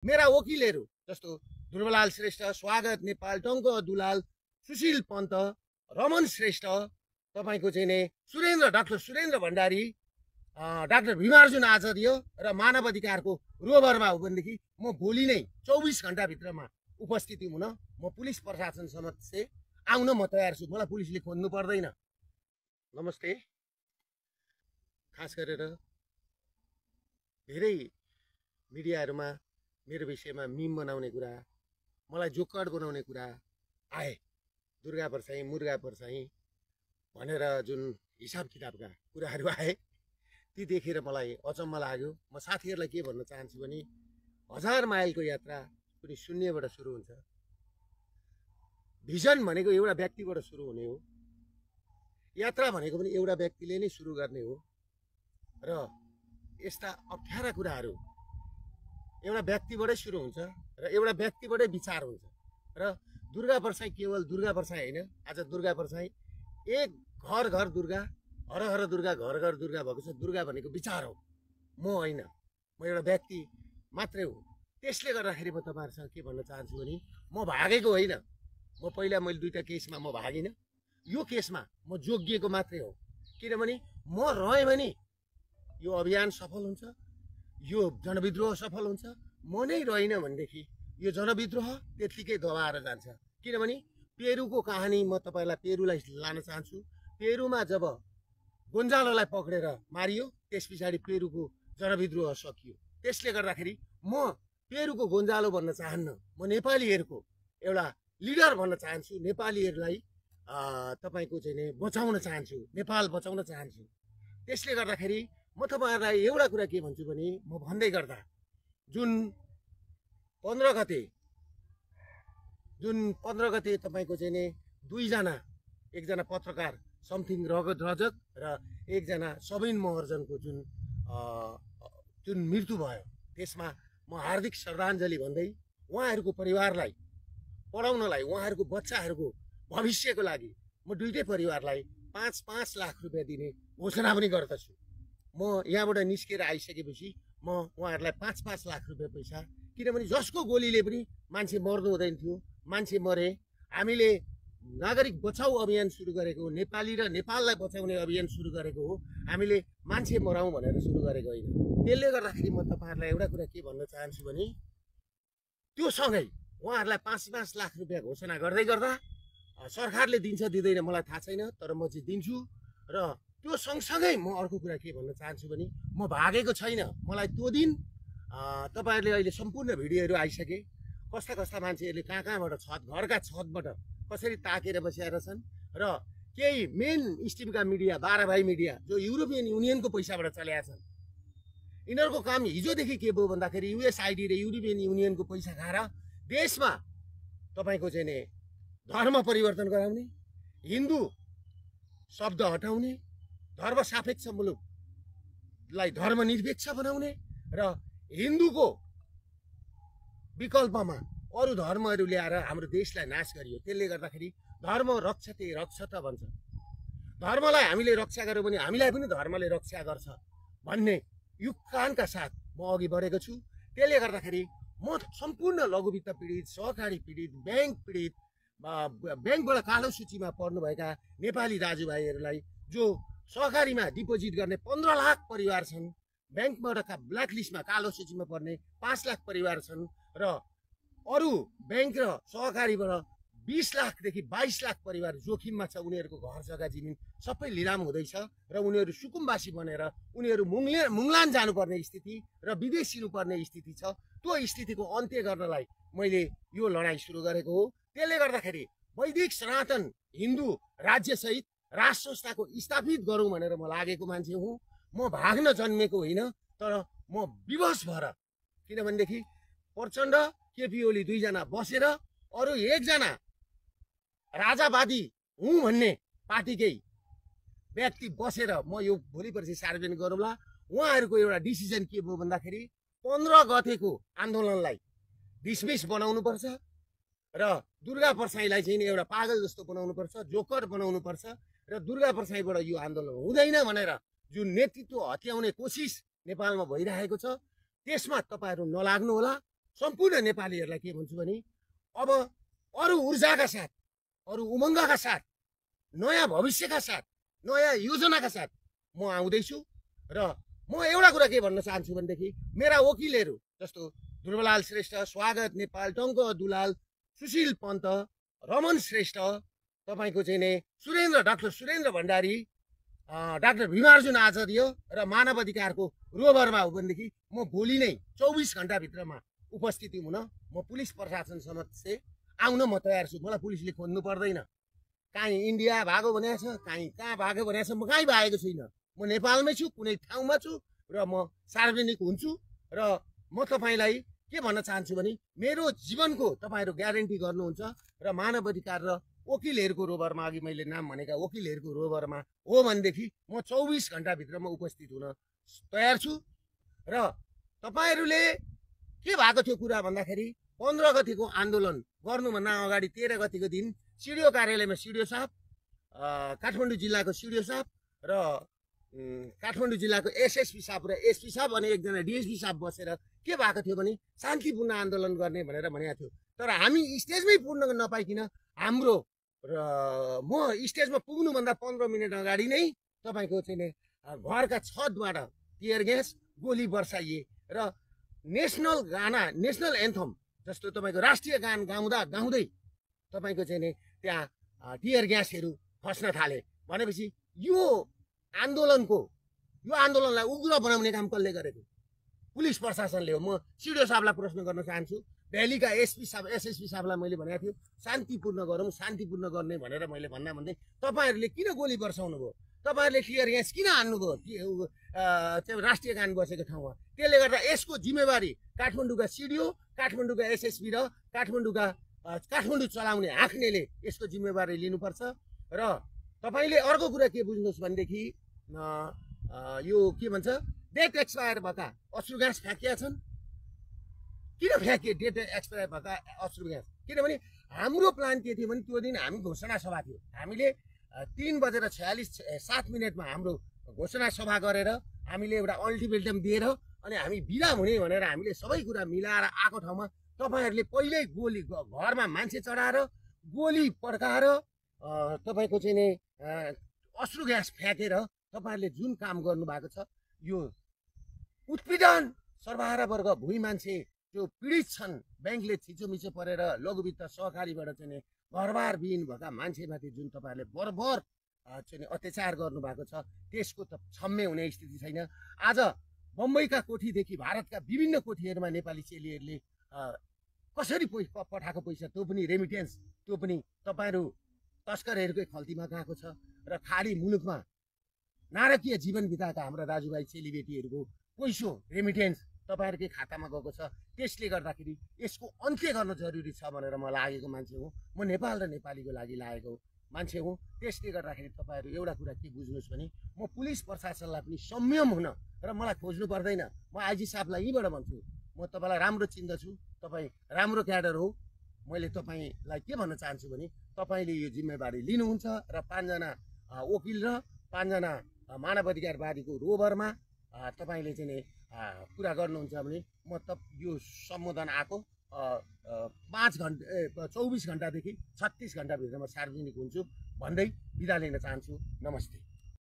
मेरा वकिलहरू जस्तो ध्रुवलाल श्रेष्ठ, स्वागत नेपाल, टङ्क दुलाल, सुशील पन्त, रमन श्रेष्ठ, तपाईँको चाहिँ नि डाक्टर सुरेन्द्र भण्डारी, डाक्टर भीमार्जुन आचार्य र मानव अधिकारको रोभरमा हो भनेदेखि म भोलि नै 24 घण्टाभित्रमा उपस्थिति हुन म पुलिस प्रशासन समक्ष आउन म तयार छु। मलाई पुलिसले खोज्नु पर्दैन। नमस्ते। खास गरेर धेरै मिडियाहरूमा मेरो विषयमा मिम बनाउने कुरा, मलाई जोकर बनाउने कुरा आए, दुर्गा परसाई मुर्गा परसाई भनेर जुन हिसाब किताबका कुराहरू आए, ती देखेर मलाई अचम्म लाग्यो। म साथीहरूलाई के भन्न चाहन्छु भने 1000 माइलको यात्रा कुनै शून्यबाट सुरु हुन्छ। भिजन भनेको एउटा व्यक्तिबाट सुरु हुने हो। यात्रा भनेको पनि एउटा व्यक्तिले नै सुरु गर्ने हो र यस्ता अप्ठ्यारा कुराहरू एउटा व्यक्तिबाटै सुरु हुन्छ र एउटा व्यक्तिबाटै विचार हुन्छ। र दुर्गा परसाई केवल दुर्गा परसाई होइन, आज दुर्गा परसाई एक घर घर दुर्गा, हर हर दुर्गा, घर घर दुर्गा भएको छ। दुर्गा भनेको विचार हो, म होइन, म एउटा व्यक्ति मात्रै हो। त्यसले गर्दाखेरि म तपाईँहरूसँग के भन्न चाहन्छु भने म भागेको होइन। म पहिला मैले 2टा केसमा म भागिनँ। यो केसमा म जोगिएको मात्रै हो, किनभने म रहेँ भने यो अभियान सफल हुन्छ, यो जनविद्रोह सफल हुन्छ। म नै रहेन भनेदेखि यो जनविद्रोह त्यत्तिकै दबाएर जान्छ। किनभने पेरुको कहानी म तपाईँलाई पेरुलाई लान चाहन्छु। पेरुमा जब गोन्जालोलाई पक्रेर मारियो, त्यस पछाडि पेरुको जनविद्रोह सकियो। त्यसले गर्दाखेरि म पेरुको गोन्जालो भन्न चाहन्न, म नेपालीहरूको एउटा लिडर भन्न चाहन्छु। नेपालीहरूलाई तपाईँको चाहिँ नि बचाउन चाहन्छु, नेपाल बचाउन चाहन्छु। त्यसले गर्दाखेरि म तपाईँहरूलाई एउटा कुरा के भन्छु भने म भन्दै गर्दा जुन 15 गते तपाईँको चाहिँ नि एकजना पत्रकार समथिङ रगत रजक र एकजना सबिन महर्जनको जुन मृत्यु भयो, त्यसमा म हार्दिक श्रद्धाञ्जली भन्दै उहाँहरूको परिवारलाई पढाउनलाई, उहाँहरूको बच्चाहरूको भविष्यको लागि म दुईटै परिवारलाई 5-5 लाख रुपियाँ दिने घोषणा पनि गर्दछु। म यहाँबाट निस्केर आइसकेपछि म उहाँहरूलाई 5-5 लाख रुपियाँ पैसा, किनभने जसको गोलीले पनि मान्छे मर्नु हुँदैन थियो, मान्छे मरे। हामीले नागरिक बचाउ अभियान सुरु गरेको हो, नेपाली र नेपाललाई बचाउने अभियान सुरु गरेको हो। हामीले मान्छे मराउँ भनेर सुरु गरेको होइन। त्यसले गर्दाखेरि म तपाईँहरूलाई एउटा कुरा के भन्न चाहन्छु भने त्यो सँगै उहाँहरूलाई 5-5 लाख रुपियाँ घोषणा गर्दै गर्दा सरकारले दिन्छ दिँदैन मलाई थाहा छैन, तर म चाहिँ दिन्छु। र त्यो सँगसँगै म अर्को कुरा के भन्न चाहन्छु भने म भागेको छैन। मलाई त्यो दिन तपाईँहरूले अहिले सम्पूर्ण भिडियोहरू आइसके, कस्ता कस्ता मान्छेहरूले कहाँबाट घरका छतबाट कसरी ताकेर बसेर छन् र केही मेन स्ट्रिमका मिडिया, 12 भाइ मिडिया जो युरोपियन युनियनको पैसाबाट चलेका छन्, यिनीहरूको काम हिजोदेखि के भयो भन्दाखेरि युएसआइडी र युरोपियन युनियनको पैसा खाएर देशमा तपाईँको चाहिँ नि धर्म परिवर्तन गराउने, हिन्दू शब्द हटाउने, धर्मसापेक्ष मुलुकलाई धर्मनिरपेक्ष बनाउने र हिन्दूको विकल्पमा अरू धर्महरू ल्याएर हाम्रो देशलाई नाश गरियो। त्यसले गर्दाखेरि धर्म रक्षते रक्षत भन्छ। धर्मलाई हामीले रक्षा गऱ्यौँ भने हामीलाई पनि धर्मले रक्षा गर्छ भन्ने युक्कानका साथ म अघि बढेको छु। त्यसले गर्दाखेरि म सम्पूर्ण लघुवित्त पीडित, सहकारी पीडित, ब्याङ्क पीडित, ब्याङ्कबाट कालो सूचीमा पर्नुभएका नेपाली दाजुभाइहरूलाई, जो सहकारीमा डिपोजिट गर्ने 15 लाख परिवार छन्, ब्याङ्कबाट ब्ल्याकलिस्टमा कालो सूचीमा पर्ने 5 लाख परिवार छन् र अरू ब्याङ्क र सहकारीबाट 20 लाखदेखि 22 लाख परिवार जोखिममा छ। उनीहरूको घर जग्गा जमिन सबै लिलाम हुँदैछ र उनीहरू सुकुम्बासी बनेर उनीहरू मुङलान जानुपर्ने स्थिति र विदेश हिँड्नुपर्ने स्थिति छ। त्यो स्थितिको अन्त्य गर्नलाई मैले यो लडाइँ सुरु गरेको हो। त्यसले गर्दाखेरि वैदिक सनातन हिन्दू राज्यसहित राष्ट्र संस्थाको स्थापित गरौँ भनेर म लागेको मान्छे हुँ। म भाग्न जन्मेको होइन, तर म विवश भएर, किनभनेदेखि प्रचण्ड, केपी ओली दुईजना बसेर अरू एकजना राजावादी हुँ भन्ने पार्टीकै व्यक्ति बसेर म यो भोलि पर्सि सार्वजनिक गरौँला। उहाँहरूको एउटा डिसिजन के भयो भन्दाखेरि 15 गतेको आन्दोलनलाई डिसमिस बनाउनुपर्छ र दुर्गा परसाईलाई चाहिँ एउटा पागल जस्तो बनाउनुपर्छ, जोकर बनाउनुपर्छ र दुर्गा परसाईबाट यो आन्दोलन हुँदैन भनेर जुन नेतृत्व हत्याउने कोसिस नेपालमा भइरहेको छ, त्यसमा तपाईँहरू नलाग्नु होला। सम्पूर्ण नेपालीहरूलाई के भन्छु भने अब अरू ऊर्जाका साथ, अरू उमङ्गका साथ, नयाँ भविष्यका साथ, नयाँ योजनाका साथ म आउँदैछु। र म एउटा कुरा के भन्न चाहन्छु भनेदेखि मेरा वकिलहरू जस्तो ध्रुवलाल श्रेष्ठ, स्वागत नेपाल, टङ्क दुलाल, सुशील पन्त, रमन श्रेष्ठ, तपाईँको चाहिँ नि डाक्टर सुरेन्द्र भण्डारी, डाक्टर भीमार्जुन आचार्य र मानव अधिकारको रोभरमा हो भनेदेखि म भोलि नै 24 घण्टाभित्रमा उपस्थिति हुन म पुलिस प्रशासन समक्ष आउन म तयार छु। मलाई पुलिसले खोज्नु पर्दैन। काहीँ इन्डिया भागो भनेको छ, काहीँ कहाँ भागो भनेको छ, म कहीँ भागेको छुइनँ। म नेपालमै छु, कुनै ठाउँमा छु र म सार्वजनिक हुन्छु। र म तपाईँलाई के भन्न चाहन्छु भने मेरो जीवनको तपाईँहरू ग्यारेन्टी गर्नुहुन्छ र मानव अधिकार र वकिलहरूको रोभरमा, अघि मैले नाम भनेका वकिलहरूको रोभरमा हो भनेदेखि म 24 घण्टाभित्रमा उपस्थित हुन तयार छु। र तपाईँहरूले के भएको थियो कुरा भन्दाखेरि 15 गतिको आन्दोलन गर्नुभन्दा अगाडि 13 गतिको दिन सिडिओ कार्यालयमा सिडिओ साहब, काठमाडौँ जिल्लाको सिडिओ साहब र काठमाडौँ जिल्लाको एसएसपी साहब र एसपी साहब अनि एकजना डिएसपी साहब बसेर के भएको थियो भने शान्तिपूर्ण आन्दोलन गर्ने भनेर भनेको थियो। तर हामी स्टेजमै पुग्न नपाइकन हाम्रो र म स्टेजमा पुग्नुभन्दा 15 मिनट अगाडि नै तपाईँको चाहिँ घरका छतबाट टियर ग्यास गोली बर्साइए र नेसनल गाना, नेसनल एन्थम जस्तो तपाईँको राष्ट्रिय गान गाउँदै तपाईँको चाहिँ नि त्यहाँ टियर ग्यासहरू खस्न थाले। भनेपछि यो आन्दोलनलाई उग्र बनाउने काम कसले गरेको? पुलिस प्रशासनले हो। म सिडिओ साहबलाई प्रश्न गर्न चाहन्छु। भ्यालीका एसपी साहब, एसएसपी साहबलाई मैले भनेको थियो शान्तिपूर्ण गरौँ, शान्तिपूर्ण गर्ने भनेर मैले भन्दै तपाईँहरूले किन गोली बर्साउनु भयो? तपाईँहरूले टियर ग्यास किन हान्नुभयो राष्ट्रिय गान बसेको ठाउँमा? त्यसले गर्दा यसको जिम्मेवारी काठमाडौँका सिडिओ, काठमाडौँका एसएसपी र काठमाडौँ चलाउने हाँक्नेले यसको जिम्मेवारी लिनुपर्छ। र तपाईँले अर्को कुरा के बुझ्नुहोस् भनेदेखि यो के भन्छ डेट एक्सपायर भएका अश्रु ग्यास फ्याँकिया छन्। किन फ्याँकिए डेट एक्सपायर भएका अश्रु ग्यास? किनभने हाम्रो प्लान के थियो भने त्यो दिन हामी घोषणा सभा थियो। हामीले 3:46 हाम्रो घोषणा सभा गरेर हामीले एउटा अल्टिमेटम दिएर अनि हामी बिदा हुने भनेर हामीले सबै कुरा मिलाएर आएको ठाउँमा तपाईँहरूले पहिल्यै गोली घरमा मान्छे चढाएर गोली पड्काएर तपाईँको चाहिँ नि अश्रु ग्यास फ्याँकेर तपाईँहरूले जुन काम गर्नुभएको छ यो उत्पीडन सर्वहारा वर्ग भुइँ मान्छे जो पीडित छन्, ब्याङ्कले थिचोमिचो परेर लघुवित्त सहकारीबाट चाहिँ घरबार विहीन भएका मान्छेमाथि जुन तपाईँहरूले बर्बर चाहिँ अत्याचार गर्नुभएको छ त्यसको त क्षम्य हुने स्थिति छैन। आज बम्बईका कोठीदेखि भारतका विभिन्न कोठीहरूमा नेपाली चेलीहरूले कसरी पठाएको पैसा त्यो पनि रेमिटेन्स, त्यो पनि तपाईँहरू तस्करहरूकै खल्तीमा गएको छ। र खाडी मुलुकमा नारकीय जीवन बिताएका हाम्रा दाजुभाइ चेलीबेटीहरूको पैसो रेमिटेन्स तपाईँहरूकै खातामा गएको छ। त्यसले गर्दाखेरि यसको अन्त्य गर्न जरुरी छ भनेर म लागेको मान्छे हुँ। म नेपाल र नेपालीको लागि लागेको मान्छे हुँ। त्यसले गर्दाखेरि तपाईँहरू एउटा कुरा के बुझ्नुहोस् भने म पुलिस प्रशासनलाई पनि संयम हुन र मलाई खोज्नु पर्दैन। म आइजी साहबलाई यहीँबाट भन्छु, म तपाईँलाई राम्रो चिन्दछु, तपाईँ राम्रो क्याडर हो। मैले तपाईँलाई के भन्न चाहन्छु भने तपाईँले यो जिम्मेवारी लिनुहुन्छ र 5 जना वकिल र 5 जना मानव अधिकारवादीको रोभरमा तपाईँले चाहिँ कुरा गर्नुहुन्छ भने म यो सम्बोधन आएको 24 घण्टादेखि 36 घण्टाभित्रमा सार्वजनिक हुन्छु भन्दै बिदा लिन चाहन्छु। नमस्ते।